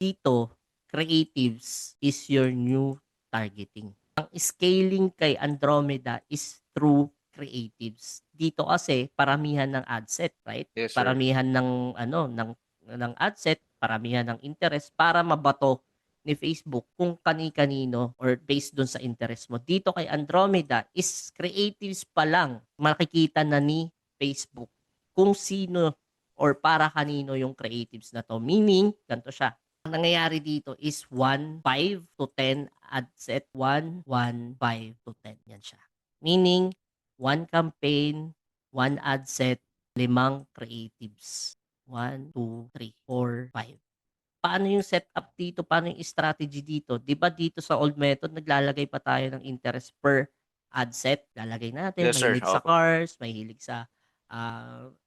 Dito, creatives is your new targeting. Ang scaling kay Andromeda is through creatives. Dito kasi paramihan ng ad set, right? Yes, sir. Paramihan ng ng ad set, paramihan ng interest para mabato ni Facebook kung kani-kanino or based dun sa interest mo. Dito kay Andromeda is creatives pa lang makikita na ni Facebook kung sino or para kanino yung creatives na to. Meaning, ganito siya. Ang nangyayari dito is 1, 5 to 10 ad set. 1, 1, 5 to 10. Yan siya. Meaning, 1 campaign, 1 ad set, 5 creatives. 1, 2, 3, 4, 5. Paano yung setup dito? Paano yung strategy dito? 'Di ba dito sa old method naglalagay pa tayo ng interest per ad set? Lalagay natin, Yes, sir. mahilig sa Opo. cars, mahilig sa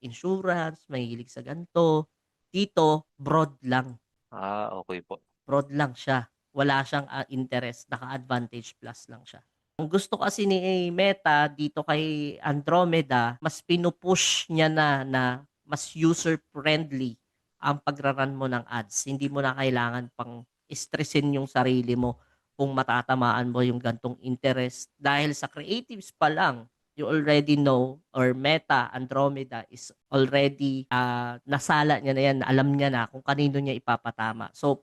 insurance, mahilig sa ganito. Dito, Okay po. broad lang siya. Wala siyang interest, naka-advantage plus lang siya. Ang gusto kasi ni Meta dito kay Andromeda, mas pinupush niya na mas user-friendly ang pagra-run mo ng ads. Hindi mo na kailangan pang stressin yung sarili mo kung matatamaan mo yung gantong interest. Dahil sa creatives pa lang, you already know or Meta, Andromeda is already nasala niya na yan, alam niya na kung kanino niya ipapatama. So,